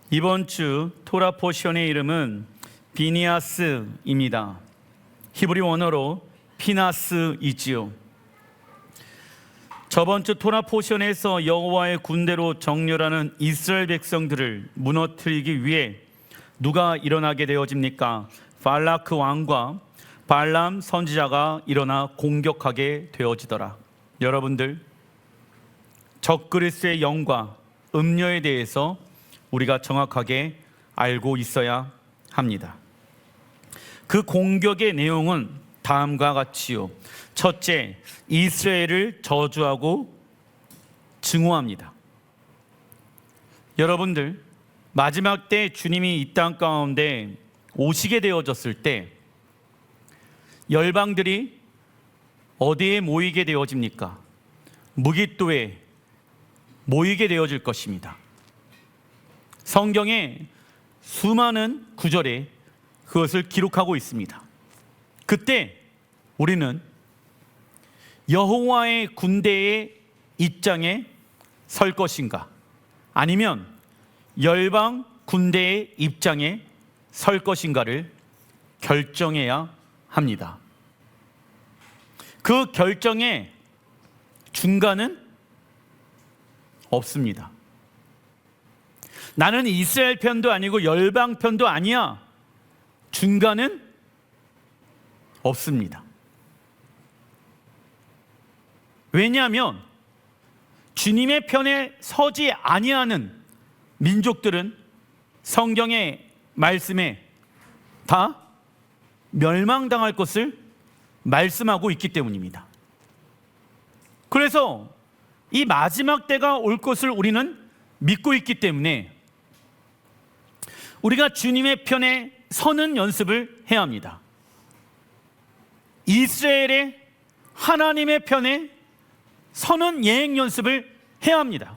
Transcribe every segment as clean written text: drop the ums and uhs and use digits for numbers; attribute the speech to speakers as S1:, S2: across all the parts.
S1: 이번 주 토라 포션의 이름은 비니아스입니다. 히브리 원어로 피나스이지요. 저번 주 토라 포션에서 여호와의 군대로 정렬하는 이스라엘 백성들을 무너뜨리기 위해 누가 일어나게 되어집니까? 발라크 왕과 발람 선지자가 일어나 공격하게 되어지더라. 여러분들, 적그리스의 영과 음녀에 대해서 우리가 정확하게 알고 있어야 합니다. 그 공격의 내용은 다음과 같이요. 첫째, 이스라엘을 저주하고 증오합니다. 여러분들, 마지막 때 주님이 이 땅 가운데 오시게 되어졌을 때 열방들이 어디에 모이게 되어집니까? 무깃도에 모이게 되어질 것입니다. 성경에 수많은 구절에 그것을 기록하고 있습니다. 그때 우리는 여호와의 군대의 입장에 설 것인가, 아니면 열방 군대의 입장에 설 것인가를 결정해야 합니다. 그 결정의 중간은 없습니다. 나는 이스라엘 편도 아니고 열방 편도 아니야. 중간은 없습니다. 왜냐하면 주님의 편에 서지 아니하는 민족들은 성경의 말씀에 다 멸망당할 것을 말씀하고 있기 때문입니다. 그래서 이 마지막 때가 올 것을 우리는 믿고 있기 때문에 우리가 주님의 편에 서는 연습을 해야 합니다. 이스라엘의 하나님의 편에 서는 예행 연습을 해야 합니다.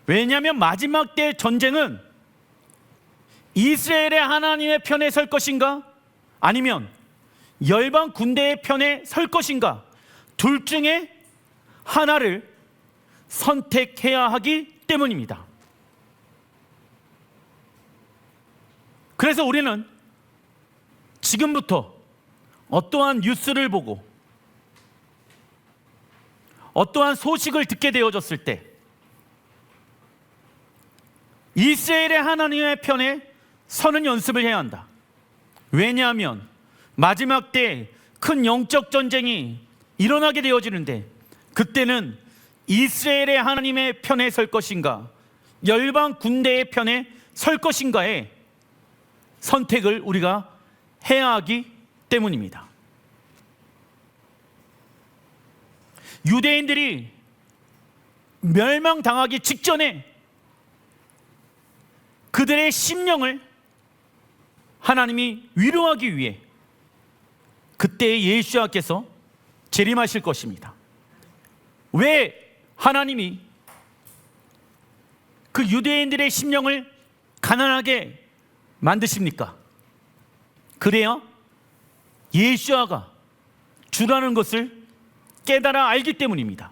S1: 왜냐하면 마지막 때의 전쟁은 이스라엘의 하나님의 편에 설 것인가, 아니면 열방 군대의 편에 설 것인가, 둘 중에 하나를 선택해야 하기 때문입니다. 그래서 우리는 지금부터 어떠한 뉴스를 보고 어떠한 소식을 듣게 되어졌을 때 이스라엘의 하나님의 편에 서는 연습을 해야 한다. 왜냐하면 마지막 때 큰 영적 전쟁이 일어나게 되어지는데, 그때는 이스라엘의 하나님의 편에 설 것인가, 열방 군대의 편에 설 것인가에 선택을 우리가 해야 하기 때문입니다. 유대인들이 멸망당하기 직전에 그들의 심령을 하나님이 위로하기 위해 그때 예수님께서 재림하실 것입니다. 왜 하나님이 그 유대인들의 심령을 가난하게 만드십니까? 그래야 예수아가 주라는 것을 깨달아 알기 때문입니다.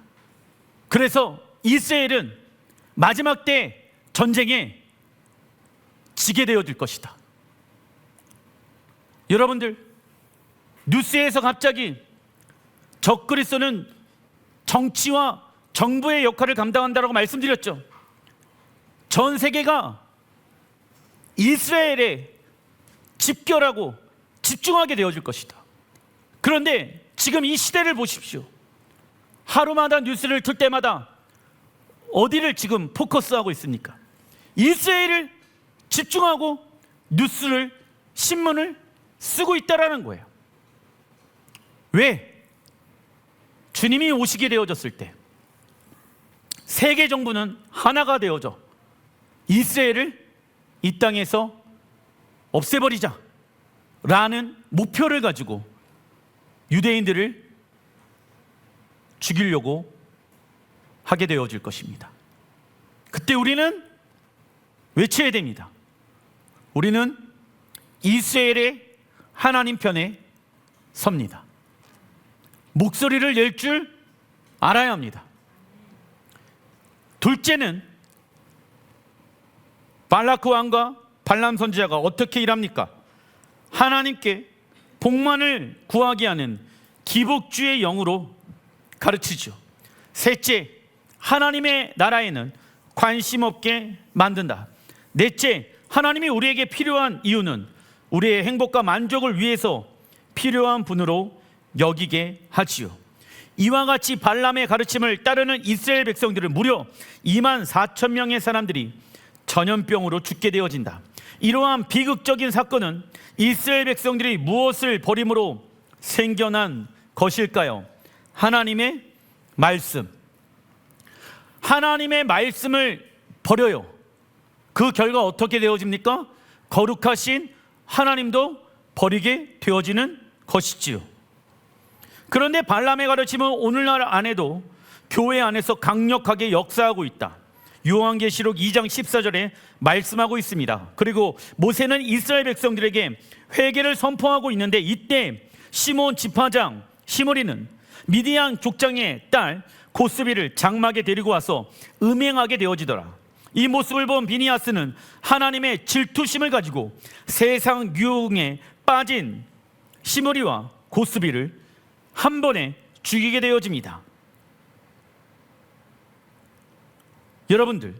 S1: 그래서 이스라엘은 마지막 때 전쟁에 지게 되어질 것이다. 여러분들, 뉴스에서 갑자기 적그리스도는 정치와 정부의 역할을 감당한다고 말씀드렸죠. 전 세계가 이스라엘에 집결하고 집중하게 되어질 것이다. 그런데 지금 이 시대를 보십시오. 하루마다 뉴스를 틀 때마다 어디를 지금 포커스하고 있습니까? 이스라엘을 집중하고 뉴스를, 신문을 쓰고 있다라는 거예요. 왜? 주님이 오시게 되어졌을 때 세계 정부는 하나가 되어져 이스라엘을 이 땅에서 없애버리자 라는 목표를 가지고 유대인들을 죽이려고 하게 되어질 것입니다. 그때 우리는 외쳐야 됩니다. 우리는 이스라엘의 하나님 편에 섭니다. 목소리를 낼 줄 알아야 합니다. 둘째는 발라크 왕과 발람 선지자가 어떻게 일합니까? 하나님께 복만을 구하게 하는 기복주의 영으로 가르치죠. 셋째, 하나님의 나라에는 관심 없게 만든다. 넷째, 하나님이 우리에게 필요한 이유는 우리의 행복과 만족을 위해서 필요한 분으로 여기게 하지요. 이와 같이 발람의 가르침을 따르는 이스라엘 백성들은 무려 2만 4천 명의 사람들이 전염병으로 죽게 되어진다. 이러한 비극적인 사건은 이스라엘 백성들이 무엇을 버림으로 생겨난 것일까요? 하나님의 말씀. 하나님의 말씀을 버려요. 그 결과 어떻게 되어집니까? 거룩하신 하나님도 버리게 되어지는 것이지요. 그런데 발람의 가르침은 오늘날 안에도 교회 안에서 강력하게 역사하고 있다. 요한계시록 2장 14절에 말씀하고 있습니다. 그리고 모세는 이스라엘 백성들에게 회개를 선포하고 있는데, 이때 시몬 지파장 시므리는 미디안 족장의 딸 고스비를 장막에 데리고 와서 음행하게 되어지더라. 이 모습을 본 비니아스는 하나님의 질투심을 가지고 세상 유흥에 빠진 시므리와 고스비를 한 번에 죽이게 되어집니다. 여러분들,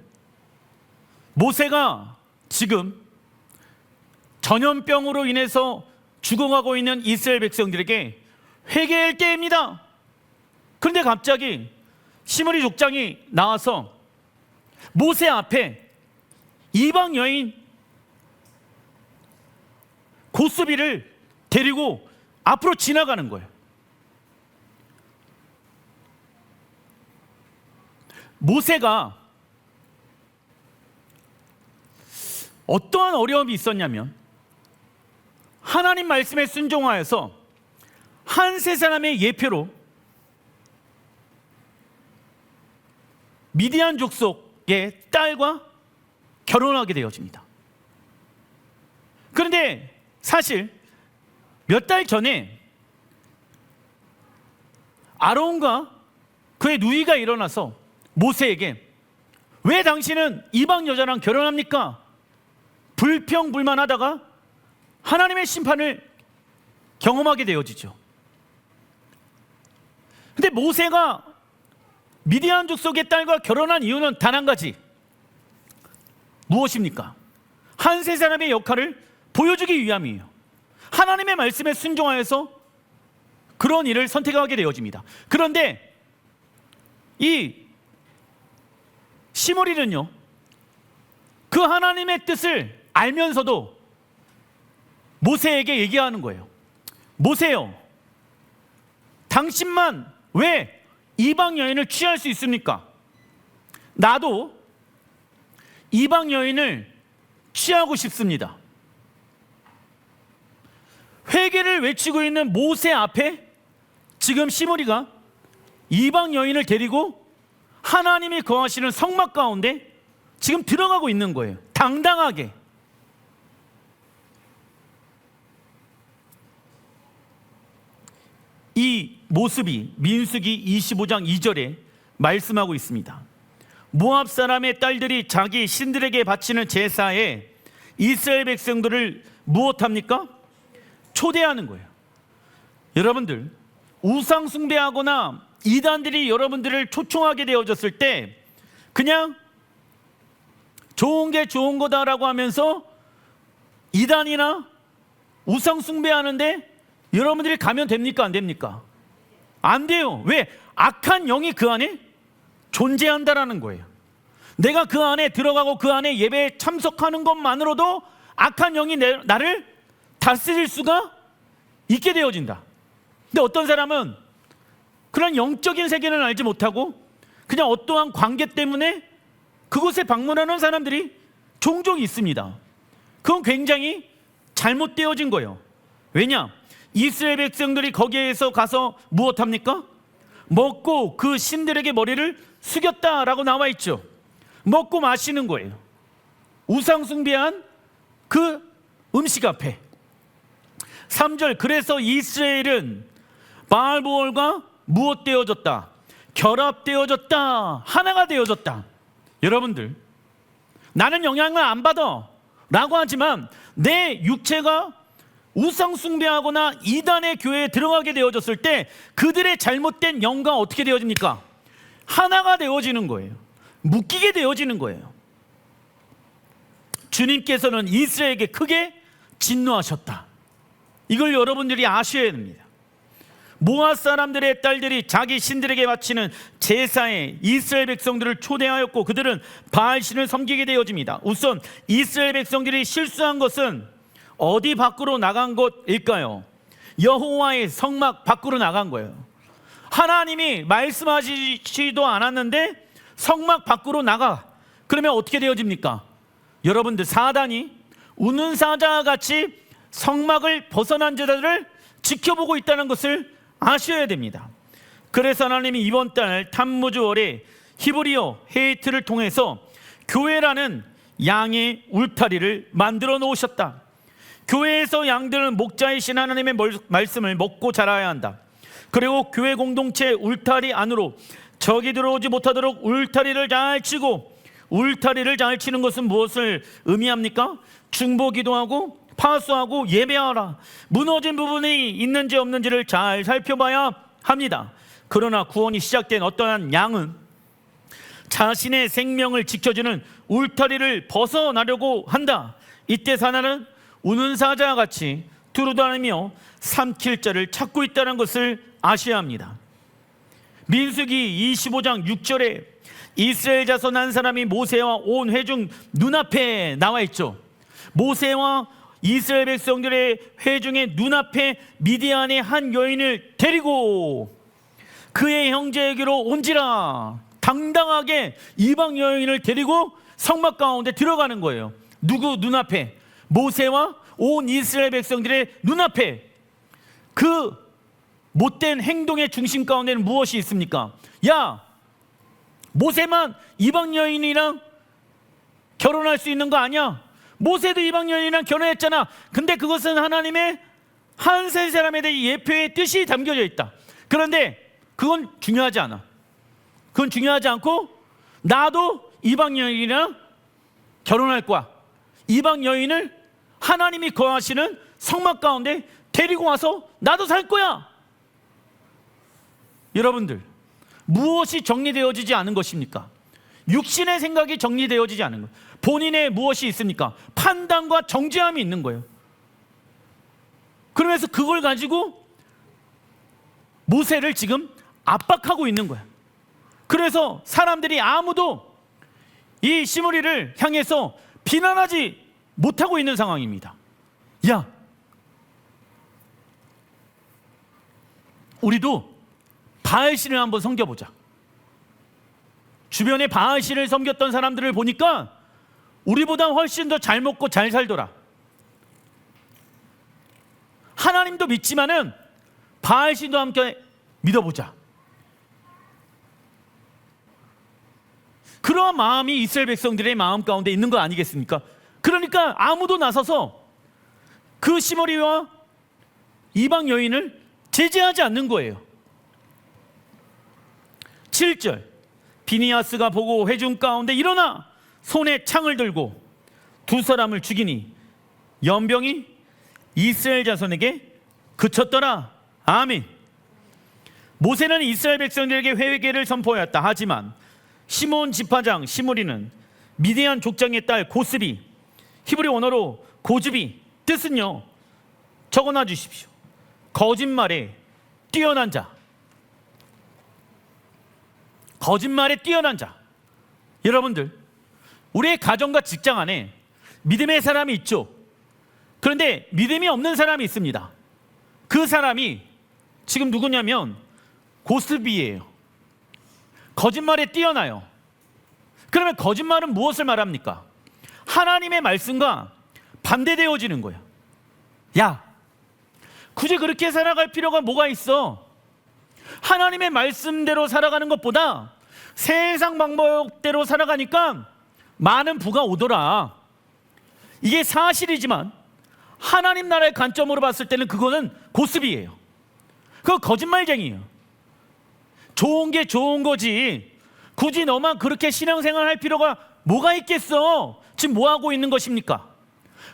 S1: 모세가 지금 전염병으로 인해서 죽어가고 있는 이스라엘 백성들에게 회개할 때입니다. 그런데 갑자기 시므리 족장이 나와서 모세 앞에 이방 여인 고스비를 데리고 앞으로 지나가는 거예요. 모세가 어떠한 어려움이 있었냐면, 하나님 말씀에 순종하여서 한 세 사람의 예표로 미디안 족속의 딸과 결혼하게 되어집니다. 그런데 사실 몇 달 전에 아론과 그의 누이가 일어나서 모세에게 왜 당신은 이방 여자랑 결혼합니까? 불평불만하다가 하나님의 심판을 경험하게 되어지죠. 근데 모세가 미디안 족속의 딸과 결혼한 이유는 단 한 가지. 무엇입니까? 한 세 사람의 역할을 보여주기 위함이에요. 하나님의 말씀에 순종하여서 그런 일을 선택하게 되어집니다. 그런데 이 시므리는요, 그 하나님의 뜻을 알면서도 모세에게 얘기하는 거예요. 모세요, 당신만 왜 이방 여인을 취할 수 있습니까? 나도 이방 여인을 취하고 싶습니다. 회개를 외치고 있는 모세 앞에 지금 시므리가 이방 여인을 데리고 하나님이 거하시는 성막 가운데 지금 들어가고 있는 거예요. 당당하게. 이 모습이 민수기 25장 2절에 말씀하고 있습니다. 모압 사람의 딸들이 자기 신들에게 바치는 제사에 이스라엘 백성들을 무엇합니까? 초대하는 거예요. 여러분들, 우상 숭배하거나 이단들이 여러분들을 초청하게 되어졌을 때 그냥 좋은 게 좋은 거다라고 하면서 이단이나 우상 숭배하는데 여러분들이 가면 됩니까? 안 됩니까? 안 돼요. 왜? 악한 영이 그 안에 존재한다라는 거예요. 내가 그 안에 들어가고 그 안에 예배에 참석하는 것만으로도 악한 영이 나를 다스릴 수가 있게 되어진다. 근데 어떤 사람은 그런 영적인 세계는 알지 못하고 그냥 어떠한 관계 때문에 그곳에 방문하는 사람들이 종종 있습니다. 그건 굉장히 잘못되어진 거예요. 왜냐? 이스라엘 백성들이 거기에서 가서 무엇합니까? 먹고 그 신들에게 머리를 숙였다라고 나와 있죠. 먹고 마시는 거예요. 우상 숭배한 그 음식 앞에. 3절, 그래서 이스라엘은 바알보올과 무엇 되어졌다? 결합되어졌다. 하나가 되어졌다. 여러분들, 나는 영향을 안 받아 라고 하지만 내 육체가 우상 숭배하거나 이단의 교회에 들어가게 되어졌을 때 그들의 잘못된 영과 어떻게 되어집니까? 하나가 되어지는 거예요. 묶이게 되어지는 거예요. 주님께서는 이스라엘에게 크게 진노하셨다. 이걸 여러분들이 아셔야 됩니다. 모압 사람들의 딸들이 자기 신들에게 바치는 제사에 이스라엘 백성들을 초대하였고 그들은 바알신을 섬기게 되어집니다. 우선 이스라엘 백성들이 실수한 것은 어디 밖으로 나간 것일까요? 여호와의 성막 밖으로 나간 거예요. 하나님이 말씀하시지도 않았는데 성막 밖으로 나가. 그러면 어떻게 되어집니까? 여러분들, 사단이 우는 사자와 같이 성막을 벗어난 자들을 지켜보고 있다는 것을 아셔야 됩니다. 그래서 하나님이 이번 달 탐무주월에 히브리어 헤이트를 통해서 교회라는 양의 울타리를 만들어 놓으셨다. 교회에서 양들은 목자이신 하나님의 말씀을 먹고 자라야 한다. 그리고 교회 공동체 울타리 안으로 적이 들어오지 못하도록 울타리를 잘 치고, 울타리를 잘 치는 것은 무엇을 의미합니까? 중보 기도하고 파수하고 예배하라. 무너진 부분이 있는지 없는지를 잘 살펴봐야 합니다. 그러나 구원이 시작된 어떠한 양은 자신의 생명을 지켜주는 울타리를 벗어나려고 한다. 이때 사나는 우는 사자와 같이 두루다니며 삼킬 자를 찾고 있다는 것을 아셔야 합니다. 민수기 25장 6절에 이스라엘 자손 한 사람이 모세와 온 회중 눈앞에 나와 있죠. 모세와 이스라엘 백성들의 회중의 눈앞에 미디안의 한 여인을 데리고 그의 형제에게로 온지라. 당당하게 이방 여인을 데리고 성막 가운데 들어가는 거예요. 누구 눈앞에? 모세와 온 이스라엘 백성들의 눈앞에. 그 못된 행동의 중심 가운데는 무엇이 있습니까? 야, 모세만 이방 여인이랑 결혼할 수 있는 거 아니야? 모세도 이방 여인이랑 결혼했잖아. 근데 그것은 하나님의 한 세 사람에 대해 예표의 뜻이 담겨져 있다. 그런데 그건 중요하지 않아. 그건 중요하지 않고 나도 이방 여인이랑 결혼할 거야. 이방 여인을 하나님이 거하시는 성막 가운데 데리고 와서 나도 살 거야. 여러분들, 무엇이 정리되어지지 않은 것입니까? 육신의 생각이 정리되어지지 않은 거예요. 본인의 무엇이 있습니까? 판단과 정죄함이 있는 거예요. 그러면서 그걸 가지고 모세를 지금 압박하고 있는 거예요. 그래서 사람들이 아무도 이 시므리를 향해서 비난하지 못하고 있는 상황입니다. 야, 우리도 바알신을 한번 섬겨보자. 주변에 바알신을 섬겼던 사람들을 보니까 우리보다 훨씬 더 잘 먹고 잘 살더라. 하나님도 믿지만은 바알신도 함께 믿어보자. 그러한 마음이 이스라엘 백성들의 마음 가운데 있는 거 아니겠습니까? 그러니까 아무도 나서서 그 시므리와 이방 여인을 제재하지 않는 거예요. 7절, 비니아스가 보고 회중 가운데 일어나 손에 창을 들고 두 사람을 죽이니 연병이 이스라엘 자손에게 그쳤더라. 아멘. 모세는 이스라엘 백성들에게 회개를 선포하였다. 하지만 시몬 지파장 시므리는 미디안 족장의 딸 고스비, 히브리 언어로 고즈비, 뜻은요, 적어놔 주십시오. 거짓말에 뛰어난 자. 거짓말에 뛰어난 자. 여러분들, 우리의 가정과 직장 안에 믿음의 사람이 있죠. 그런데 믿음이 없는 사람이 있습니다. 그 사람이 지금 누구냐면 고스비예요. 거짓말에 뛰어나요. 그러면 거짓말은 무엇을 말합니까? 하나님의 말씀과 반대되어지는 거예요. 야, 굳이 그렇게 살아갈 필요가 뭐가 있어? 하나님의 말씀대로 살아가는 것보다 세상 방법대로 살아가니까 많은 부가 오더라. 이게 사실이지만 하나님 나라의 관점으로 봤을 때는 그거는 고스비예요. 그거 거짓말쟁이에요. 좋은 게 좋은 거지. 굳이 너만 그렇게 신앙생활 할 필요가 뭐가 있겠어? 지금 뭐 하고 있는 것입니까?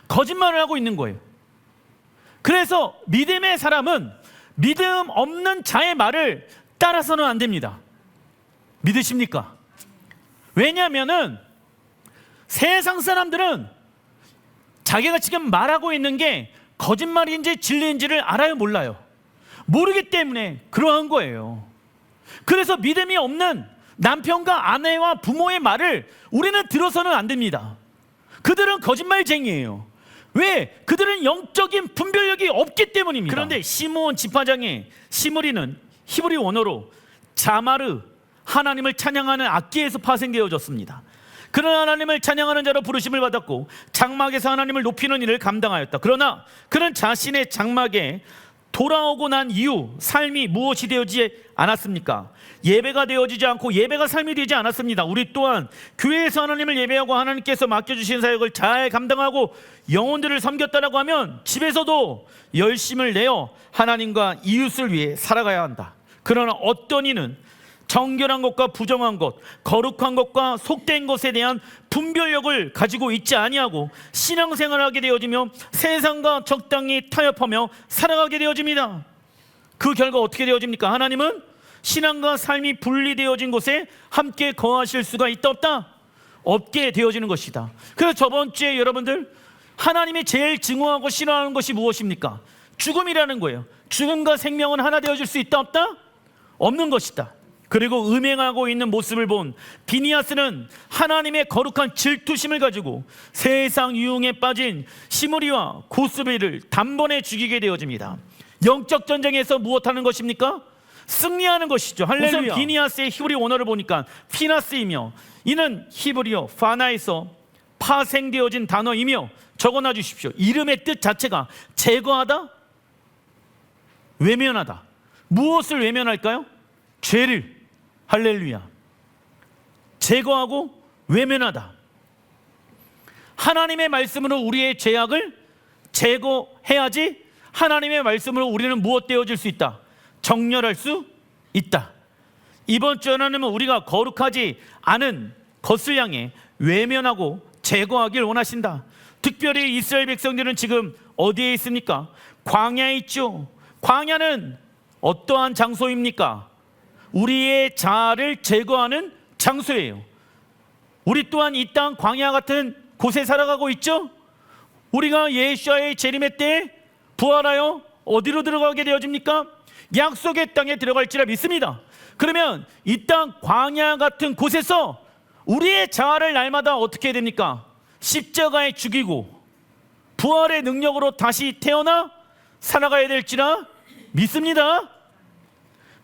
S1: 거짓말을 하고 있는 거예요. 그래서 믿음의 사람은 믿음 없는 자의 말을 따라서는 안 됩니다. 믿으십니까? 왜냐하면은 세상 사람들은 자기가 지금 말하고 있는 게 거짓말인지 진리인지를 알아요, 몰라요? 모르기 때문에 그러한 거예요. 그래서 믿음이 없는 남편과 아내와 부모의 말을 우리는 들어서는 안 됩니다. 그들은 거짓말쟁이에요. 왜? 그들은 영적인 분별력이 없기 때문입니다. 그런데 시므온 지파장의 시므리는 히브리 원어로 자마르, 하나님을 찬양하는 악기에서 파생되어졌습니다. 그런 하나님을 찬양하는 자로 부르심을 받았고 장막에서 하나님을 높이는 일을 감당하였다. 그러나 그는 자신의 장막에 돌아오고 난 이후 삶이 무엇이 되어지지 않았습니까? 예배가 되어지지 않고 예배가 삶이 되지 않았습니다. 우리 또한 교회에서 하나님을 예배하고 하나님께서 맡겨주신 사역을 잘 감당하고 영혼들을 섬겼다라고 하면 집에서도 열심을 내어 하나님과 이웃을 위해 살아가야 한다. 그러나 어떤 이는 정결한 것과 부정한 것, 거룩한 것과 속된 것에 대한 분별력을 가지고 있지 아니하고 신앙생활을 하게 되어지며 세상과 적당히 타협하며 살아가게 되어집니다. 그 결과 어떻게 되어집니까? 하나님은 신앙과 삶이 분리되어진 곳에 함께 거하실 수가 있다 없다? 없게 되어지는 것이다. 그래서 저번 주에 여러분들 하나님이 제일 증오하고 싫어하는 것이 무엇입니까? 죽음이라는 거예요. 죽음과 생명은 하나 되어질 수 있다 없다? 없는 것이다. 그리고 음행하고 있는 모습을 본 비니아스는 하나님의 거룩한 질투심을 가지고 세상 유흥에 빠진 시므리와 고스비를 단번에 죽이게 되어집니다. 영적 전쟁에서 무엇하는 것입니까? 승리하는 것이죠. 할렐루야. 우선 비니아스의 히브리 원어를 보니까 피나스이며 이는 히브리어 파나에서 파생되어진 단어이며 적어놔 주십시오. 이름의 뜻 자체가 제거하다, 외면하다. 무엇을 외면할까요? 죄를. 할렐루야. 제거하고 외면하다. 하나님의 말씀으로 우리의 죄악을 제거해야지 하나님의 말씀으로 우리는 무엇 되어질 수 있다? 정렬할 수 있다. 이번 주 하나님은 우리가 거룩하지 않은 것을 향해 외면하고 제거하길 원하신다. 특별히 이스라엘 백성들은 지금 어디에 있습니까? 광야에 있죠. 광야는 어떠한 장소입니까? 우리의 자아를 제거하는 장소예요. 우리 또한 이 땅 광야 같은 곳에 살아가고 있죠. 우리가 예수와의 재림의 때에 부활하여 어디로 들어가게 되어집니까? 약속의 땅에 들어갈지라 믿습니다. 그러면 이 땅 광야 같은 곳에서 우리의 자아를 날마다 어떻게 해야 됩니까? 십자가에 죽이고 부활의 능력으로 다시 태어나 살아가야 될지라 믿습니다.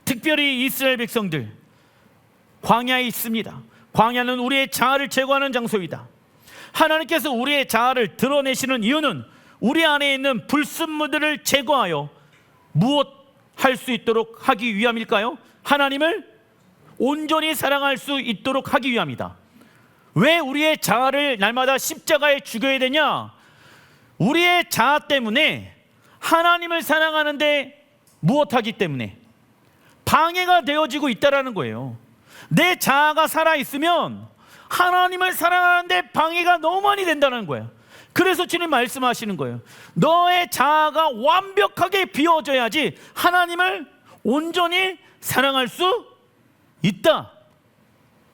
S1: 특별히 이스라엘 백성들 광야에 있습니다. 광야는 우리의 자아를 제거하는 장소이다. 하나님께서 우리의 자아를 드러내시는 이유는 우리 안에 있는 불순물들을 제거하여 무엇 할 수 있도록 하기 위함일까요? 하나님을 온전히 사랑할 수 있도록 하기 위함이다. 왜 우리의 자아를 날마다 십자가에 죽여야 되냐? 우리의 자아 때문에 하나님을 사랑하는데 무엇하기 때문에 방해가 되어지고 있다는 거예요. 내 자아가 살아있으면 하나님을 사랑하는데 방해가 너무 많이 된다는 거예요. 그래서 주님 말씀하시는 거예요. 너의 자아가 완벽하게 비워져야지 하나님을 온전히 사랑할 수 있다.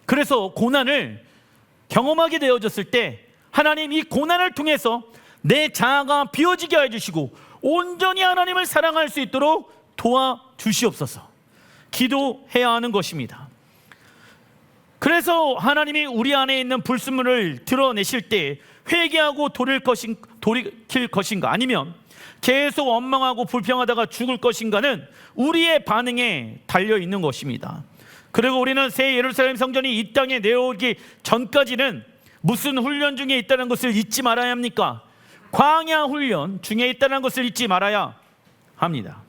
S1: 그래서 고난을 경험하게 되어졌을 때 하나님 이 고난을 통해서 내 자아가 비워지게 해주시고 온전히 하나님을 사랑할 수 있도록 도와주시옵소서. 기도해야 하는 것입니다. 그래서 하나님이 우리 안에 있는 불순물을 드러내실 때 회개하고 돌이킬 것인가 아니면 계속 원망하고 불평하다가 죽을 것인가는 우리의 반응에 달려있는 것입니다. 그리고 우리는 새 예루살렘 성전이 이 땅에 내려오기 전까지는 무슨 훈련 중에 있다는 것을 잊지 말아야 합니까? 광야 훈련 중에 있다는 것을 잊지 말아야 합니다.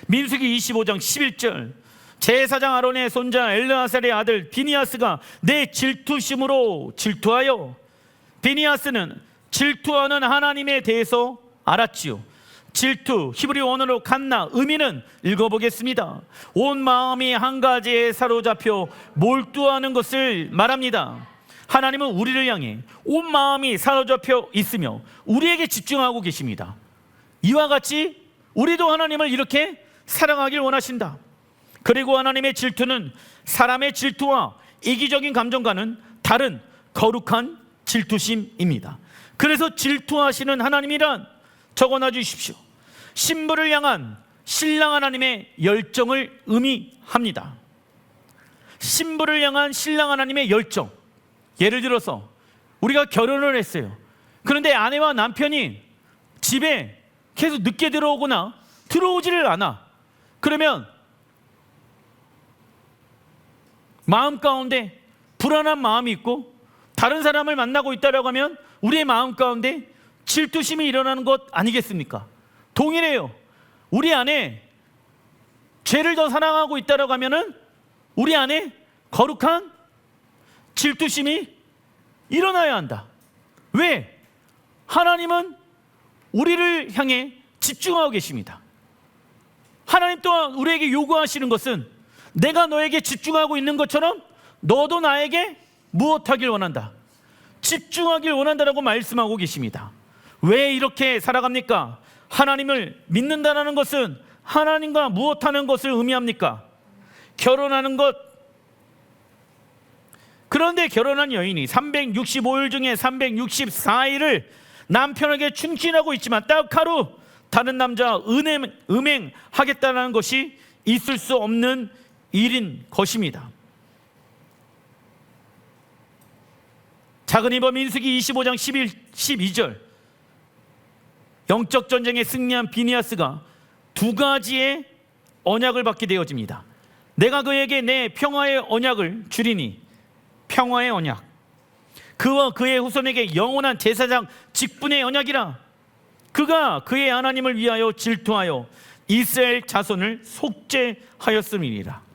S1: 민수기 25장 11절 제사장 아론의 손자 엘르아살의 아들 비니아스가 내 질투심으로 질투하여 비니아스는 질투하는 하나님에 대해서 알았지요. 질투 히브리 원어로 칸나 의미는 읽어보겠습니다. 온 마음이 한 가지에 사로잡혀 몰두하는 것을 말합니다. 하나님은 우리를 향해 온 마음이 사로잡혀 있으며 우리에게 집중하고 계십니다. 이와 같이 우리도 하나님을 이렇게 사랑하길 원하신다. 그리고 하나님의 질투는 사람의 질투와 이기적인 감정과는 다른 거룩한 질투심입니다. 그래서 질투하시는 하나님이란 적어놔 주십시오. 신부를 향한 신랑 하나님의 열정을 의미합니다. 신부를 향한 신랑 하나님의 열정. 예를 들어서 우리가 결혼을 했어요. 그런데 아내와 남편이 집에 계속 늦게 들어오거나 들어오지를 않아. 그러면 마음 가운데 불안한 마음이 있고 다른 사람을 만나고 있다라고 하면 우리의 마음 가운데 질투심이 일어나는 것 아니겠습니까? 동일해요. 우리 안에 죄를 더 사랑하고 있다라고 하면은 우리 안에 거룩한 질투심이 일어나야 한다. 왜? 하나님은 우리를 향해 집중하고 계십니다. 하나님 또한 우리에게 요구하시는 것은 내가 너에게 집중하고 있는 것처럼 너도 나에게 무엇하길 원한다. 집중하길 원한다라고 말씀하고 계십니다. 왜 이렇게 살아갑니까? 하나님을 믿는다는 것은 하나님과 무엇하는 것을 의미합니까? 결혼하는 것. 그런데 결혼한 여인이 365일 중에 364일을 남편에게 충신하고 있지만 딱 하루 다른 남자와 음행하겠다는 것이 있을 수 없는 일인 것입니다. 작은 이범 민수기 25장 12절 영적 전쟁에 승리한 비니아스가 두 가지의 언약을 받게 되어집니다. 내가 그에게 내 평화의 언약을 주리니, 평화의 언약, 그와 그의 후손에게 영원한 제사장 직분의 언약이라. 그가 그의 하나님을 위하여 질투하여 이스라엘 자손을 속죄하였음이니라.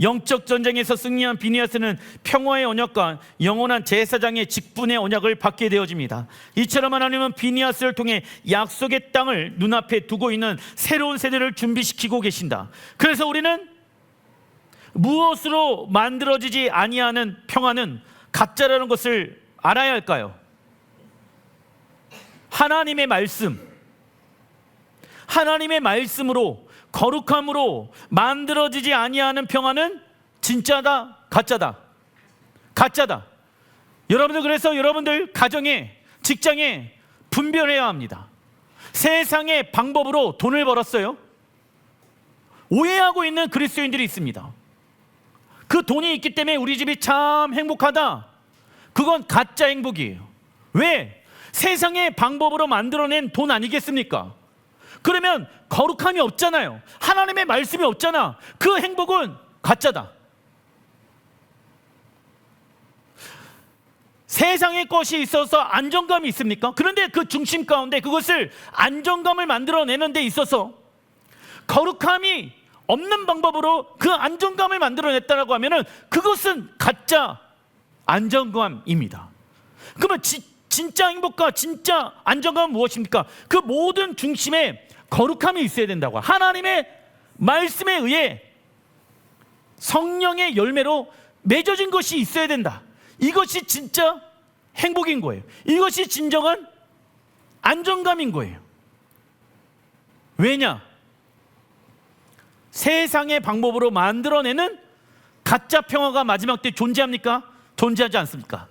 S1: 영적 전쟁에서 승리한 비니아스는 평화의 언약과 영원한 제사장의 직분의 언약을 받게 되어집니다. 이처럼 하나님은 비니아스를 통해 약속의 땅을 눈앞에 두고 있는 새로운 세대를 준비시키고 계신다. 그래서 우리는 무엇으로 만들어지지 아니하는 평화는 가짜라는 것을 알아야 할까요? 하나님의 말씀, 하나님의 말씀으로 거룩함으로 만들어지지 아니하는 평화는 진짜다, 가짜다. 가짜다. 여러분들, 그래서 여러분들 가정에, 직장에 분별해야 합니다. 세상의 방법으로 돈을 벌었어요. 오해하고 있는 그리스도인들이 있습니다. 그 돈이 있기 때문에 우리 집이 참 행복하다. 그건 가짜 행복이에요. 왜? 세상의 방법으로 만들어낸 돈 아니겠습니까? 그러면 거룩함이 없잖아요. 하나님의 말씀이 없잖아. 그 행복은 가짜다. 세상의 것이 있어서 안정감이 있습니까? 그런데 그 중심 가운데 그것을 안정감을 만들어내는 데 있어서 거룩함이 없는 방법으로 그 안정감을 만들어냈다고 하면은 그것은 가짜 안정감입니다. 그러면 진짜 행복과 진짜 안정감은 무엇입니까? 그 모든 중심에 거룩함이 있어야 된다고. 하나님의 말씀에 의해 성령의 열매로 맺어진 것이 있어야 된다. 이것이 진짜 행복인 거예요. 이것이 진정한 안정감인 거예요. 왜냐? 세상의 방법으로 만들어내는 가짜 평화가 마지막 때 존재합니까? 존재하지 않습니까?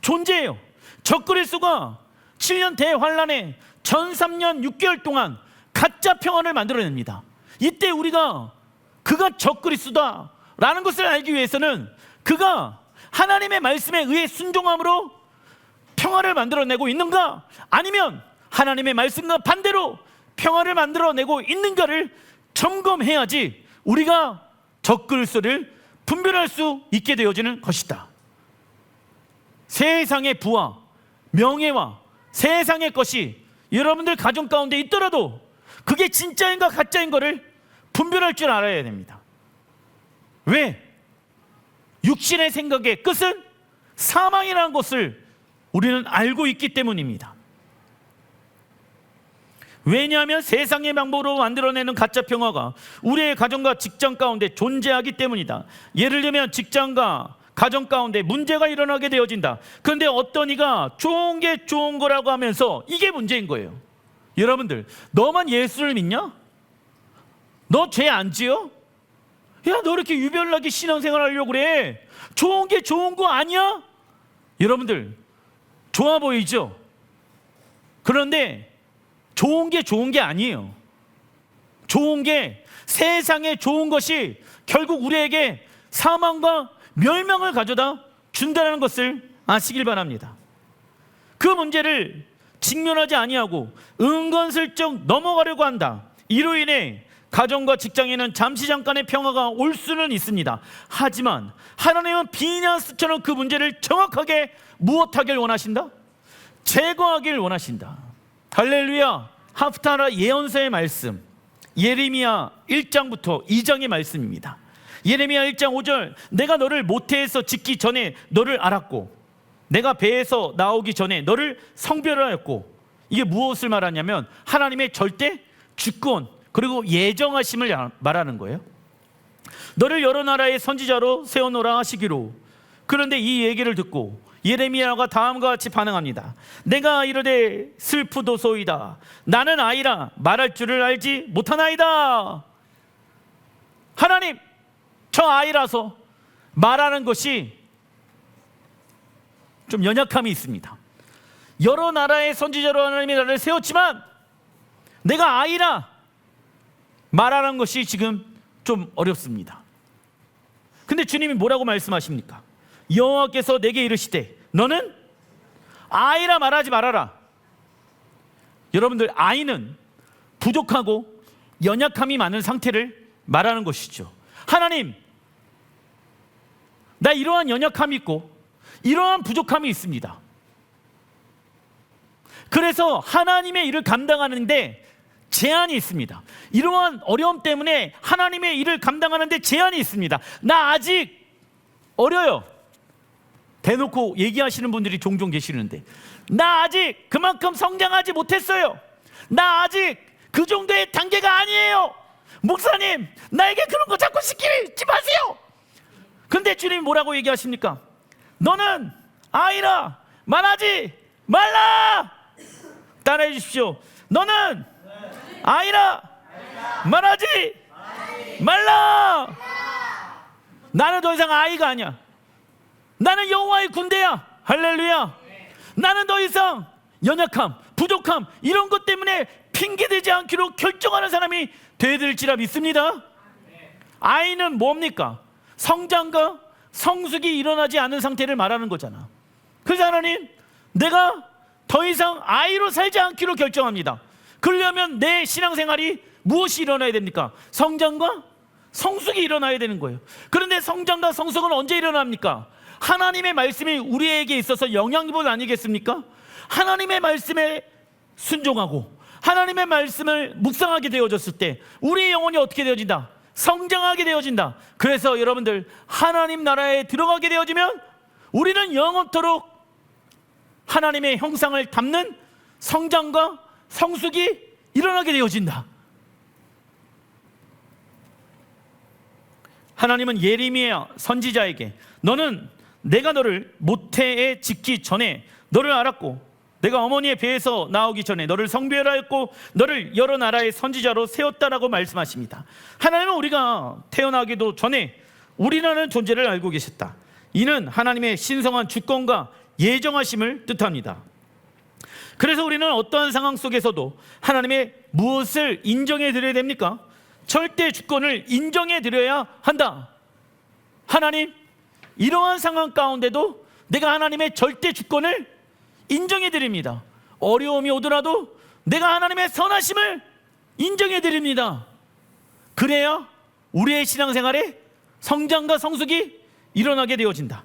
S1: 존재해요. 적그리스도가 7년 대환란에 전 3년 6개월 동안 가짜 평화를 만들어냅니다. 이때 우리가 그가 적그리스도다라는 것을 알기 위해서는 그가 하나님의 말씀에 의해 순종함으로 평화를 만들어내고 있는가, 아니면 하나님의 말씀과 반대로 평화를 만들어내고 있는가를 점검해야지 우리가 적그리스도를 분별할 수 있게 되어지는 것이다. 세상의 부와 명예와 세상의 것이 여러분들 가정 가운데 있더라도 그게 진짜인가 가짜인 거를 분별할 줄 알아야 됩니다. 왜? 육신의 생각의 끝은 사망이라는 것을 우리는 알고 있기 때문입니다. 왜냐하면 세상의 방법으로 만들어내는 가짜 평화가 우리의 가정과 직장 가운데 존재하기 때문이다. 예를 들면 직장과 가정 가운데 문제가 일어나게 되어진다. 그런데 어떤 이가 좋은 게 좋은 거라고 하면서 이게 문제인 거예요. 여러분들, 너만 예수를 믿냐? 너 죄 안 지어? 야, 너 이렇게 유별나게 신앙생활 하려고 그래? 좋은 게 좋은 거 아니야? 여러분들, 좋아 보이죠? 그런데 좋은 게 좋은 게 아니에요. 좋은 게, 세상에 좋은 것이 결국 우리에게 사망과 멸망을 가져다 준다는 것을 아시길 바랍니다. 그 문제를 직면하지 아니하고 은근슬쩍 넘어가려고 한다. 이로 인해 가정과 직장에는 잠시 잠깐의 평화가 올 수는 있습니다. 하지만 하나님은 비냐스처럼 그 문제를 정확하게 무엇하길 원하신다? 제거하길 원하신다. 할렐루야. 하프타라 예언서의 말씀, 예레미야 1장부터 2장의 말씀입니다. 예레미야 1장 5절, 내가 너를 모태에서 짓기 전에 너를 알았고 내가 배에서 나오기 전에 너를 성별하였고. 이게 무엇을 말하냐면 하나님의 절대 주권 그리고 예정하심을 말하는 거예요. 너를 여러 나라의 선지자로 세워놓으라 하시기로. 그런데 이 얘기를 듣고 예레미야가 다음과 같이 반응합니다. 내가 이르되 슬프도소이다. 나는 아이라 말할 줄을 알지 못하나이다. 하나님, 저 아이라서 말하는 것이 좀 연약함이 있습니다. 여러 나라의 선지자로 하나님이 나를 세웠지만 내가 아이라 말하는 것이 지금 좀 어렵습니다. 근데 주님이 뭐라고 말씀하십니까? 여호와께서 내게 이르시되 너는 아이라 말하지 말아라. 여러분들, 아이는 부족하고 연약함이 많은 상태를 말하는 것이죠. 하나님, 나 이러한 연약함이 있고 이러한 부족함이 있습니다. 그래서 하나님의 일을 감당하는데 제한이 있습니다. 이러한 어려움 때문에 하나님의 일을 감당하는데 제한이 있습니다. 나 아직 어려요. 대놓고 얘기하시는 분들이 종종 계시는데, 나 아직 그만큼 성장하지 못했어요. 나 아직 그 정도의 단계가 아니에요. 목사님, 나에게 그런 거 자꾸 시키지 마세요. 근데 주님이 뭐라고 얘기하십니까? 너는 아이라 말하지 말라. 따라해 주십시오. 너는 아이라 말하지 말라. 나는 더 이상 아이가 아니야. 나는 여호와의 군대야. 할렐루야. 나는 더 이상 연약함, 부족함 이런 것 때문에 핑계대지 않기로 결정하는 사람이 되어야 될지라 믿습니다. 아이는 뭡니까? 성장과 성숙이 일어나지 않은 상태를 말하는 거잖아. 그래서 하나님, 내가 더 이상 아이로 살지 않기로 결정합니다. 그러려면 내 신앙생활이 무엇이 일어나야 됩니까? 성장과 성숙이 일어나야 되는 거예요. 그런데 성장과 성숙은 언제 일어납니까? 하나님의 말씀이 우리에게 있어서 영향력 아니겠습니까? 하나님의 말씀에 순종하고 하나님의 말씀을 묵상하게 되어졌을 때 우리의 영혼이 어떻게 되어진다? 성장하게 되어진다. 그래서 여러분들, 하나님 나라에 들어가게 되어지면 우리는 영원토록 하나님의 형상을 담는 성장과 성숙이 일어나게 되어진다. 하나님은 예레미야 선지자에게 너는 내가 너를 모태에 짓기 전에 너를 알았고 내가 어머니의 배에서 나오기 전에 너를 성별하였고 너를 여러 나라의 선지자로 세웠다라고 말씀하십니다. 하나님은 우리가 태어나기도 전에 우리라는 존재를 알고 계셨다. 이는 하나님의 신성한 주권과 예정하심을 뜻합니다. 그래서 우리는 어떠한 상황 속에서도 하나님의 무엇을 인정해 드려야 됩니까? 절대 주권을 인정해 드려야 한다. 하나님, 이러한 상황 가운데도 내가 하나님의 절대 주권을 인정해 드립니다. 어려움이 오더라도 내가 하나님의 선하심을 인정해 드립니다. 그래야 우리의 신앙생활에 성장과 성숙이 일어나게 되어진다.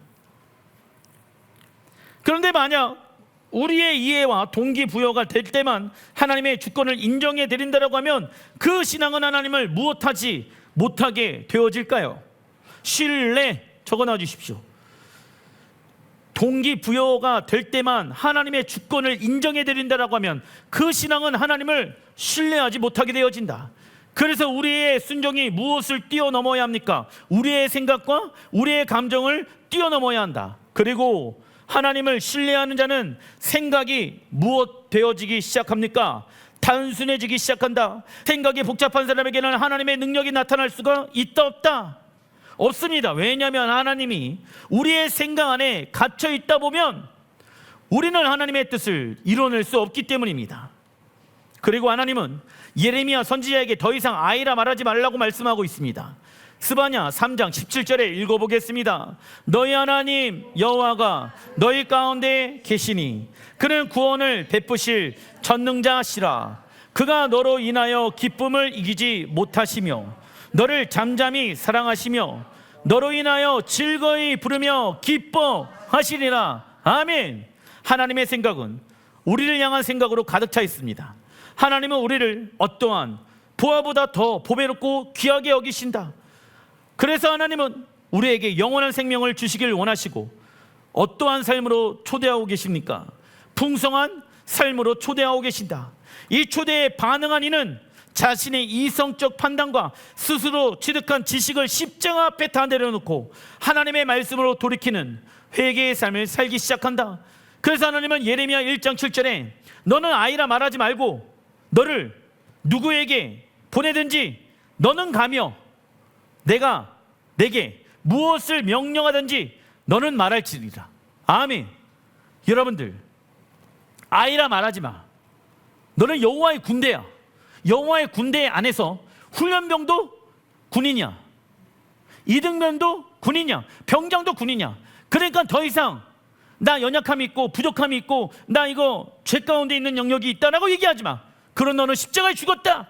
S1: 그런데 만약 우리의 이해와 동기부여가 될 때만 하나님의 주권을 인정해 드린다고 하면 그 신앙은 하나님을 무엇하지 못하게 되어질까요? 신뢰 적어놔 주십시오. 동기부여가 될 때만 하나님의 주권을 인정해 드린다고 하면 그 신앙은 하나님을 신뢰하지 못하게 되어진다. 그래서 우리의 순종이 무엇을 뛰어넘어야 합니까? 우리의 생각과 우리의 감정을 뛰어넘어야 한다. 그리고 하나님을 신뢰하는 자는 생각이 무엇 되어지기 시작합니까? 단순해지기 시작한다. 생각이 복잡한 사람에게는 하나님의 능력이 나타날 수가 있다 없다? 없습니다. 왜냐하면 하나님이 우리의 생각 안에 갇혀 있다 보면 우리는 하나님의 뜻을 이뤄낼 수 없기 때문입니다. 그리고 하나님은 예레미야 선지자에게 더 이상 아이라 말하지 말라고 말씀하고 있습니다. 스바냐 3장 17절에 읽어보겠습니다. 너희 하나님 여호와가 너희 가운데 계시니 그는 구원을 베푸실 전능자시라. 그가 너로 인하여 기쁨을 이기지 못하시며 너를 잠잠히 사랑하시며 너로 인하여 즐거이 부르며 기뻐하시리라. 아멘. 하나님의 생각은 우리를 향한 생각으로 가득 차 있습니다. 하나님은 우리를 어떠한 보화보다 더 보배롭고 귀하게 여기신다. 그래서 하나님은 우리에게 영원한 생명을 주시길 원하시고 어떠한 삶으로 초대하고 계십니까? 풍성한 삶으로 초대하고 계신다. 이 초대에 반응한 이는 자신의 이성적 판단과 스스로 취득한 지식을 십자가 앞에 다 내려놓고 하나님의 말씀으로 돌이키는 회개의 삶을 살기 시작한다. 그래서 하나님은 예레미야 1장 7절에 너는 아이라 말하지 말고 너를 누구에게 보내든지 너는 가며 내가 내게 무엇을 명령하든지 너는 말할지니라. 아멘. 여러분들, 아이라 말하지 마. 너는 여호와의 군대야. 여호와의 군대 안에서 훈련병도 군인이야, 이등병도 군인이야, 병장도 군인이야. 그러니까 더 이상 나 연약함이 있고 부족함이 있고 나 이거 죄 가운데 있는 영역이 있다라고 얘기하지 마. 그런 너는 십자가에 죽었다.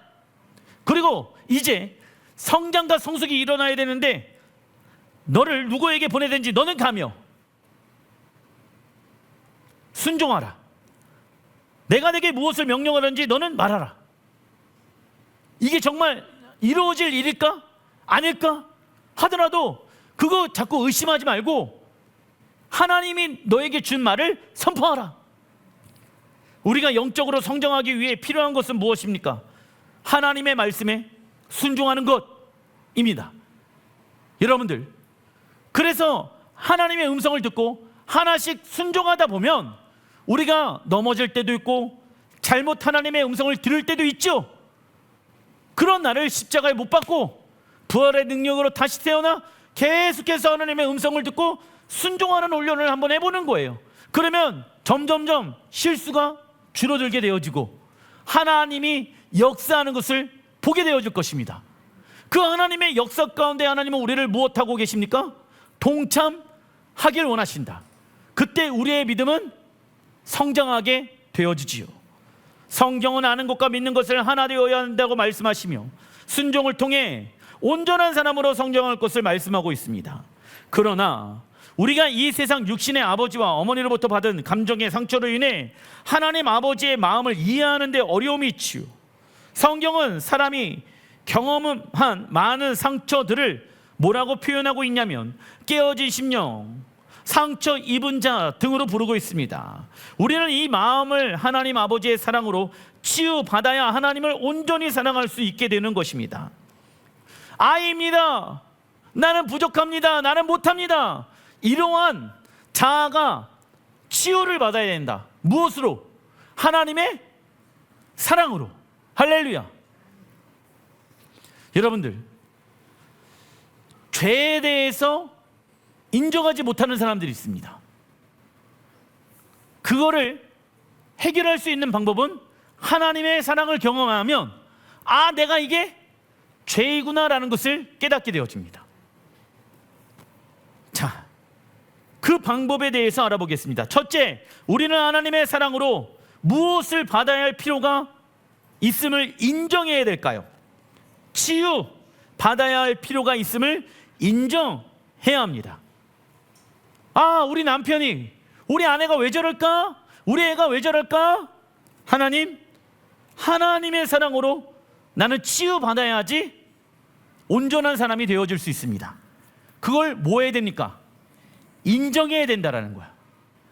S1: 그리고 이제 성장과 성숙이 일어나야 되는데 너를 누구에게 보내든지 너는 가며 순종하라. 내가 내게 무엇을 명령하든지 너는 말하라. 이게 정말 이루어질 일일까? 아닐까? 하더라도 그거 자꾸 의심하지 말고 하나님이 너에게 준 말을 선포하라. 우리가 영적으로 성장하기 위해 필요한 것은 무엇입니까? 하나님의 말씀에 순종하는 것입니다. 여러분들, 그래서 하나님의 음성을 듣고 하나씩 순종하다 보면 우리가 넘어질 때도 있고 잘못 하나님의 음성을 들을 때도 있죠. 그런 나를 십자가에 못 박고 부활의 능력으로 다시 태어나 계속해서 하나님의 음성을 듣고 순종하는 훈련을 한번 해보는 거예요. 그러면 점점점 실수가 줄어들게 되어지고 하나님이 역사하는 것을 보게 되어질 것입니다. 그 하나님의 역사 가운데 하나님은 우리를 무엇하고 계십니까? 동참하길 원하신다. 그때 우리의 믿음은 성장하게 되어지지요. 성경은 아는 것과 믿는 것을 하나 되어야 한다고 말씀하시며 순종을 통해 온전한 사람으로 성장할 것을 말씀하고 있습니다. 그러나 우리가 이 세상 육신의 아버지와 어머니로부터 받은 감정의 상처로 인해 하나님 아버지의 마음을 이해하는 데 어려움이 있지요. 성경은 사람이 경험한 많은 상처들을 뭐라고 표현하고 있냐면 깨어진 심령, 상처 입은 자 등으로 부르고 있습니다. 우리는 이 마음을 하나님 아버지의 사랑으로 치유받아야 하나님을 온전히 사랑할 수 있게 되는 것입니다. 아이입니다. 나는 부족합니다. 나는 못합니다. 이러한 자아가 치유를 받아야 된다. 무엇으로? 하나님의 사랑으로. 할렐루야. 여러분들, 죄에 대해서 인정하지 못하는 사람들이 있습니다. 그거를 해결할 수 있는 방법은 하나님의 사랑을 경험하면 아, 내가 이게 죄이구나라는 것을 깨닫게 되어집니다. 자, 그 방법에 대해서 알아보겠습니다. 첫째, 우리는 하나님의 사랑으로 무엇을 받아야 할 필요가 있음을 인정해야 될까요? 치유 받아야 할 필요가 있음을 인정해야 합니다. 아, 우리 남편이, 우리 아내가 왜 저럴까? 우리 애가 왜 저럴까? 하나님의 사랑으로 나는 치유받아야지 온전한 사람이 되어질 수 있습니다. 그걸 뭐 해야 됩니까? 인정해야 된다라는 거야.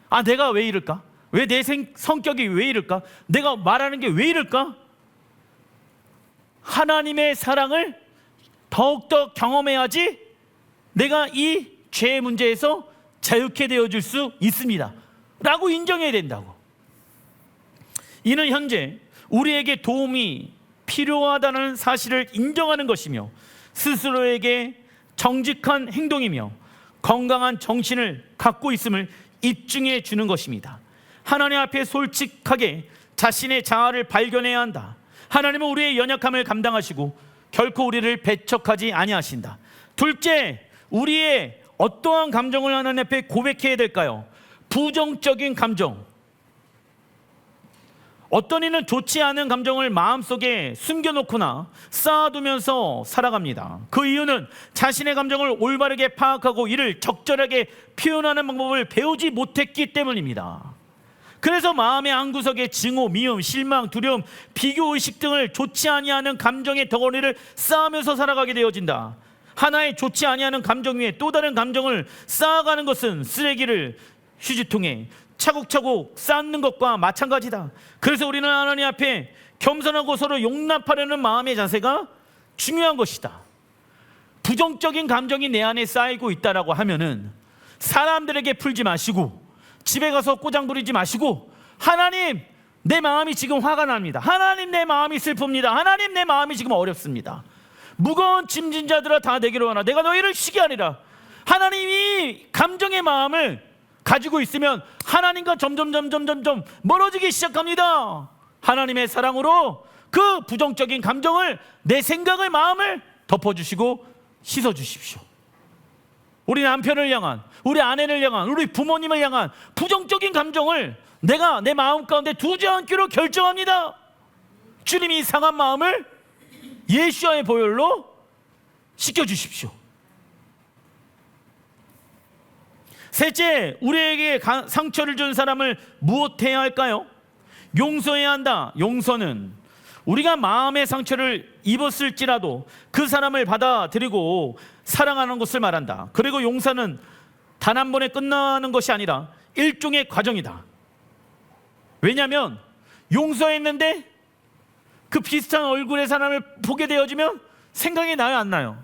S1: 아, 내가 왜 이럴까? 왜 내 성격이 왜 이럴까? 내가 말하는 게 왜 이럴까? 하나님의 사랑을 더욱더 경험해야지 내가 이 죄의 문제에서 자유케 되어질 수 있습니다 라고 인정해야 된다고. 이는 현재 우리에게 도움이 필요하다는 사실을 인정하는 것이며 스스로에게 정직한 행동이며 건강한 정신을 갖고 있음을 입증해 주는 것입니다. 하나님 앞에 솔직하게 자신의 자아를 발견해야 한다. 하나님은 우리의 연약함을 감당하시고 결코 우리를 배척하지 아니하신다. 둘째, 우리의 어떠한 감정을 하나님 앞에 고백해야 될까요? 부정적인 감정. 어떤 이는 좋지 않은 감정을 마음속에 숨겨놓거나 쌓아두면서 살아갑니다. 그 이유는 자신의 감정을 올바르게 파악하고 이를 적절하게 표현하는 방법을 배우지 못했기 때문입니다. 그래서 마음의 한구석에 증오, 미움, 실망, 두려움, 비교의식 등을 좋지 아니하는 감정의 덩어리를 쌓으면서 살아가게 되어진다. 하나의 좋지 아니하는 감정 위에 또 다른 감정을 쌓아가는 것은 쓰레기를 휴지통에 차곡차곡 쌓는 것과 마찬가지다. 그래서 우리는 하나님 앞에 겸손하고 서로 용납하려는 마음의 자세가 중요한 것이다. 부정적인 감정이 내 안에 쌓이고 있다라고 하면은 사람들에게 풀지 마시고 집에 가서 꼬장 부리지 마시고 하나님, 내 마음이 지금 화가 납니다. 하나님, 내 마음이 슬픕니다. 하나님, 내 마음이 지금 어렵습니다. 무거운 짐진 자들아 다 내게로 와라. 내가 너희를 쉬게 하리라. 하나님이 감정의 마음을 가지고 있으면 하나님과 점점 멀어지기 시작합니다. 하나님의 사랑으로 그 부정적인 감정을, 내 생각을, 마음을 덮어주시고 씻어주십시오. 우리 남편을 향한, 우리 아내를 향한, 우리 부모님을 향한 부정적인 감정을 내가 내 마음 가운데 두지 않기로 결정합니다. 주님이 상한 마음을 예수와의 보혈로 씻겨주십시오. 셋째, 우리에게 상처를 준 사람을 무엇해야 할까요? 용서해야 한다. 용서는 우리가 마음의 상처를 입었을지라도 그 사람을 받아들이고 사랑하는 것을 말한다. 그리고 용서는 단 한 번에 끝나는 것이 아니라 일종의 과정이다. 왜냐하면 용서했는데 그 비슷한 얼굴의 사람을 보게 되어지면 생각이 나요, 안 나요?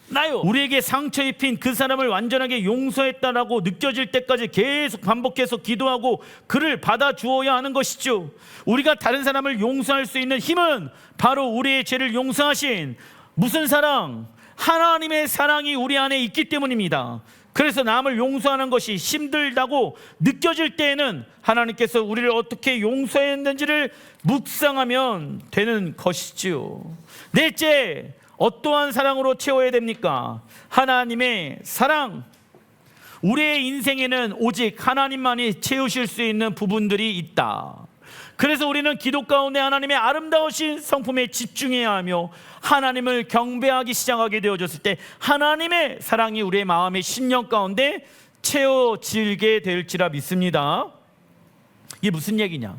S1: 나요. 우리에게 상처 입힌 그 사람을 완전하게 용서했다라고 느껴질 때까지 계속 반복해서 기도하고 그를 받아주어야 하는 것이죠. 우리가 다른 사람을 용서할 수 있는 힘은 바로 우리의 죄를 용서하신 무슨 사랑? 하나님의 사랑이 우리 안에 있기 때문입니다. 그래서 남을 용서하는 것이 힘들다고 느껴질 때에는 하나님께서 우리를 어떻게 용서했는지를 묵상하면 되는 것이지요. 넷째, 어떠한 사랑으로 채워야 됩니까? 하나님의 사랑. 우리의 인생에는 오직 하나님만이 채우실 수 있는 부분들이 있다. 그래서 우리는 기도 가운데 하나님의 아름다우신 성품에 집중해야 하며 하나님을 경배하기 시작하게 되어졌을 때 하나님의 사랑이 우리의 마음의 심령 가운데 채워지게 될지라 믿습니다. 이게 무슨 얘기냐?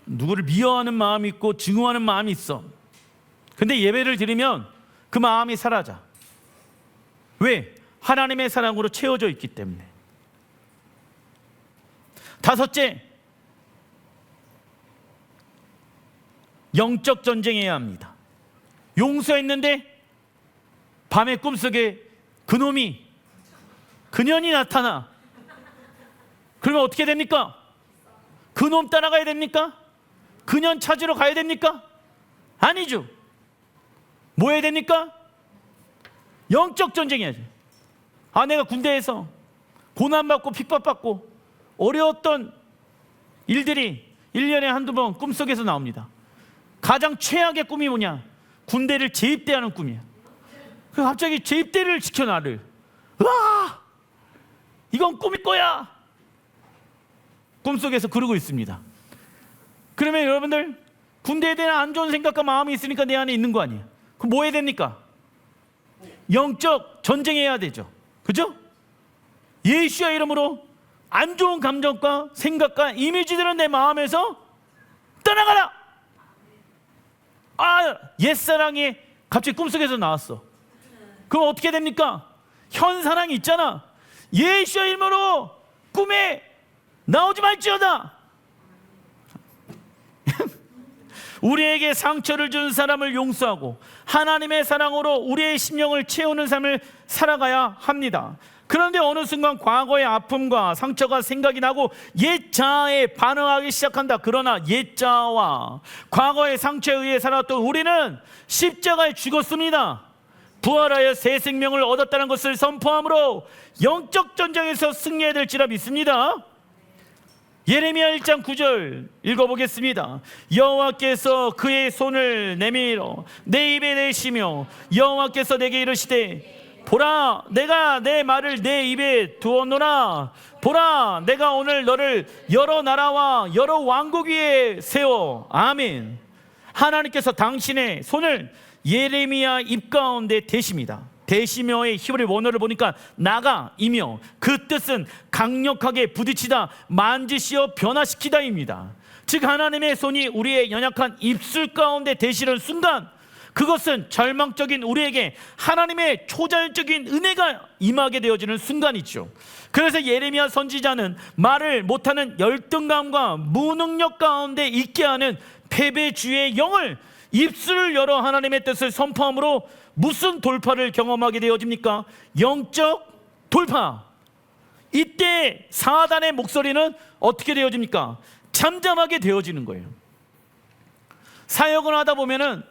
S1: 누구를 미워하는 마음이 있고 증오하는 마음이 있어. 근데 예배를 드리면 그 마음이 사라져. 왜? 하나님의 사랑으로 채워져 있기 때문에. 다섯째, 영적 전쟁해야 합니다. 용서했는데 밤의 꿈속에 그년이 나타나. 그러면 어떻게 됩니까? 그놈 따라가야 됩니까? 그년 찾으러 가야 됩니까? 아니죠. 뭐 해야 됩니까? 영적 전쟁해야죠. 내가 군대에서 고난받고 핍박받고 어려웠던 일들이 1년에 한두 번 꿈속에서 나옵니다. 가장 최악의 꿈이 뭐냐? 군대를 재입대하는 꿈이야. 갑자기 재입대를 시켜 나를. 와, 이건 꿈일 거야. 꿈속에서 그러고 있습니다. 그러면 여러분들 군대에 대한 안 좋은 생각과 마음이 있으니까 내 안에 있는 거 아니에요? 그럼 뭐 해야 됩니까? 영적 전쟁해야 되죠. 그죠? 예수의 이름으로 안 좋은 감정과 생각과 이미지들은 내 마음에서 떠나가라. 옛사랑이 갑자기 꿈속에서 나왔어. 그럼 어떻게 됩니까? 현사랑이 있잖아. 예수의 이름으로 꿈에 나오지 말지어다. 우리에게 상처를 준 사람을 용서하고 하나님의 사랑으로 우리의 심령을 채우는 삶을 살아가야 합니다. 그런데 어느 순간 과거의 아픔과 상처가 생각이 나고 옛자아에 반응하기 시작한다. 그러나 옛자아와 과거의 상처에 의해 살았던 우리는 십자가에 죽었습니다. 부활하여 새 생명을 얻었다는 것을 선포함으로 영적 전쟁에서 승리해야 될지라 믿습니다. 예레미야 1장 9절 읽어보겠습니다. 여호와께서 그의 손을 내밀어 내 입에 대시며 여호와께서 내게 이르시되 보라, 내가 내 말을 내 입에 두었노라. 보라, 내가 오늘 너를 여러 나라와 여러 왕국 위에 세워. 아멘. 하나님께서 당신의 손을 예레미야 입 가운데 대십니다. 대시며의 히브리 원어를 보니까 나가이며 그 뜻은 강력하게 부딪히다, 만지시어 변화시키다입니다. 즉 하나님의 손이 우리의 연약한 입술 가운데 대시는 순간 그것은 절망적인 우리에게 하나님의 초자연적인 은혜가 임하게 되어지는 순간이죠. 그래서 예레미야 선지자는 말을 못하는 열등감과 무능력 가운데 있게 하는 패배주의 영을 입술을 열어 하나님의 뜻을 선포함으로 무슨 돌파를 경험하게 되어집니까? 영적 돌파. 이때 사단의 목소리는 어떻게 되어집니까? 잠잠하게 되어지는 거예요. 사역을 하다 보면은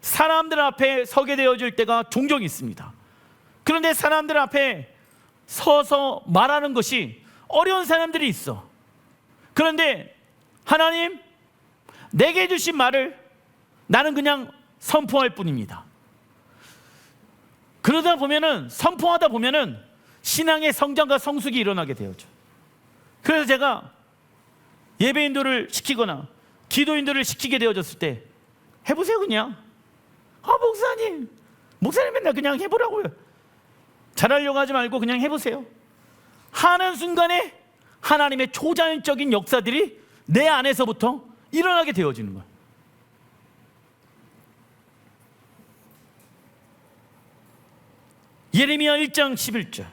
S1: 사람들 앞에 서게 되어질 때가 종종 있습니다. 그런데 사람들 앞에 서서 말하는 것이 어려운 사람들이 있어. 그런데 하나님, 내게 주신 말을 나는 그냥 선포할 뿐입니다. 그러다 보면은, 선포하다 보면은 신앙의 성장과 성숙이 일어나게 되어져. 그래서 제가 예배인들을 시키거나 기도인들을 시키게 되어졌을 때 해보세요. 그냥 목사님 맨날 그냥 해보라고요. 잘하려고 하지 말고 그냥 해보세요. 하는 순간에 하나님의 초자연적인 역사들이 내 안에서부터 일어나게 되어지는 거예요. 예레미야 1장 11절,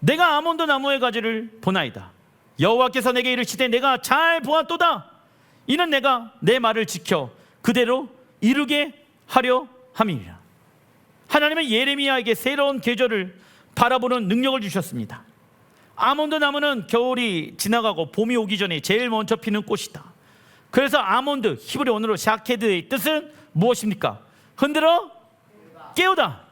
S1: 내가 아몬드 나무의 가지를 보나이다. 여호와께서 내게 이르시되 내가 잘 보았도다. 이는 내가 내 말을 지켜 그대로 이루게 하려 함이니라. 하나님은 예레미야에게 새로운 계절을 바라보는 능력을 주셨습니다. 아몬드 나무는 겨울이 지나가고 봄이 오기 전에 제일 먼저 피는 꽃이다. 그래서 아몬드, 히브리 원어로 샤케드의 뜻은 무엇입니까? 흔들어 깨우다.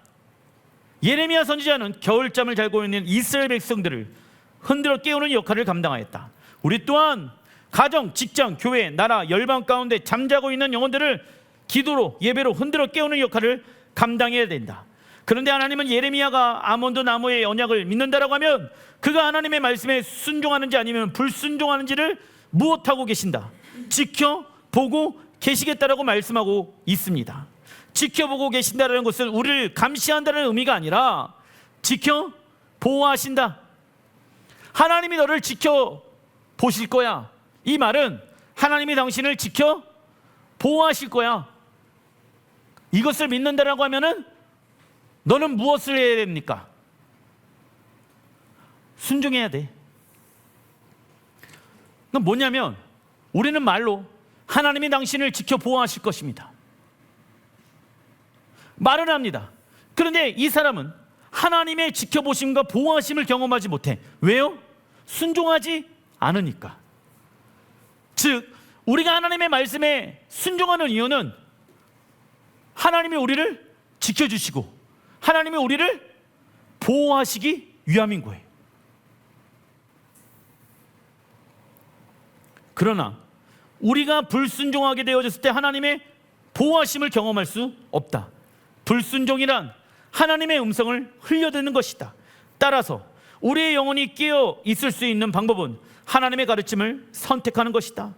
S1: 예레미야 선지자는 겨울잠을 자고 있는 이스라엘 백성들을 흔들어 깨우는 역할을 감당하였다. 우리 또한 가정, 직장, 교회, 나라, 열방 가운데 잠자고 있는 영혼들을 기도로, 예배로 흔들어 깨우는 역할을 감당해야 된다. 그런데 하나님은 예레미야가 아몬드 나무의 언약을 믿는다라고 하면 그가 하나님의 말씀에 순종하는지 아니면 불순종하는지를 무엇하고 계신다? 지켜보고 계시겠다라고 말씀하고 있습니다. 지켜보고 계신다는 것은 우리를 감시한다는 의미가 아니라 지켜 보호하신다. 하나님이 너를 지켜보실 거야. 이 말은 하나님이 당신을 지켜 보호하실 거야. 이것을 믿는다라고 하면은 너는 무엇을 해야 됩니까? 순종해야 돼. 그건 뭐냐면 우리는 말로 하나님이 당신을 지켜 보호하실 것입니다. 말을 합니다. 그런데 이 사람은 하나님의 지켜보심과 보호하심을 경험하지 못해. 왜요? 순종하지 않으니까. 즉 우리가 하나님의 말씀에 순종하는 이유는 하나님이 우리를 지켜주시고 하나님이 우리를 보호하시기 위함인 거예요. 그러나 우리가 불순종하게 되어졌을 때 하나님의 보호하심을 경험할 수 없다. 불순종이란 하나님의 음성을 흘려듣는 것이다. 따라서 우리의 영혼이 깨어 있을 수 있는 방법은 하나님의 가르침을 선택하는 것이다.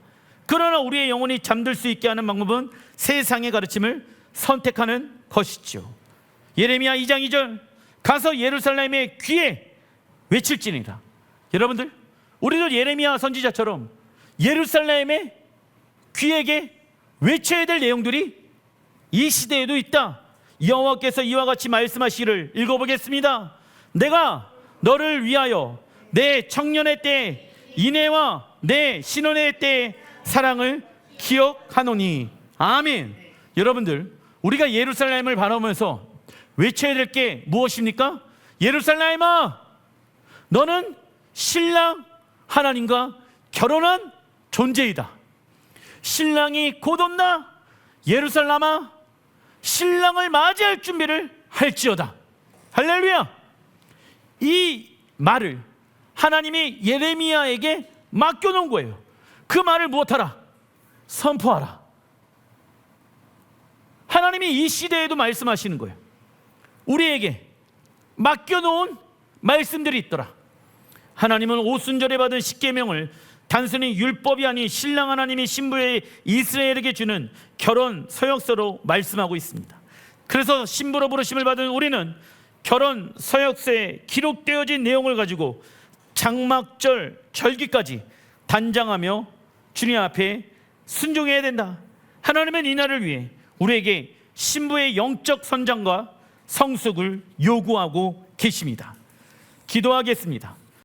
S1: 그러나 우리의 영혼이 잠들 수 있게 하는 방법은 세상의 가르침을 선택하는 것이죠. 예레미야 2장 2절, 가서 예루살렘의 귀에 외칠지니라. 여러분들, 우리도 예레미야 선지자처럼 예루살렘의 귀에게 외쳐야 될 내용들이 이 시대에도 있다. 여호와께서 이와 같이 말씀하시기를 읽어보겠습니다. 내가 너를 위하여 내 청년의 때에 인애와 내 신혼의 때에 사랑을 기억하노니. 아멘. 여러분들, 우리가 예루살렘을 바라보면서 외쳐야 될 게 무엇입니까? 예루살렘아, 너는 신랑 하나님과 결혼한 존재이다. 신랑이 곧 온다. 예루살렘아, 신랑을 맞이할 준비를 할지어다. 할렐루야. 이 말을 하나님이 예레미야에게 맡겨놓은 거예요. 그 말을 무엇하라? 선포하라. 하나님이 이 시대에도 말씀하시는 거예요. 우리에게 맡겨놓은 말씀들이 있더라. 하나님은 오순절에 받은 십계명을 단순히 율법이 아닌 신랑 하나님이 신부의 이스라엘에게 주는 결혼 서약서로 말씀하고 있습니다. 그래서 신부로 부르심을 받은 우리는 결혼 서약서에 기록되어진 내용을 가지고 장막절 절기까지 단장하며 주님 앞에 순종해야 된다. 하나님은 이 날을 위해 우리에게 신부의 영적 선장과 성숙을 요구하고 계십니다. 기도하겠습니다.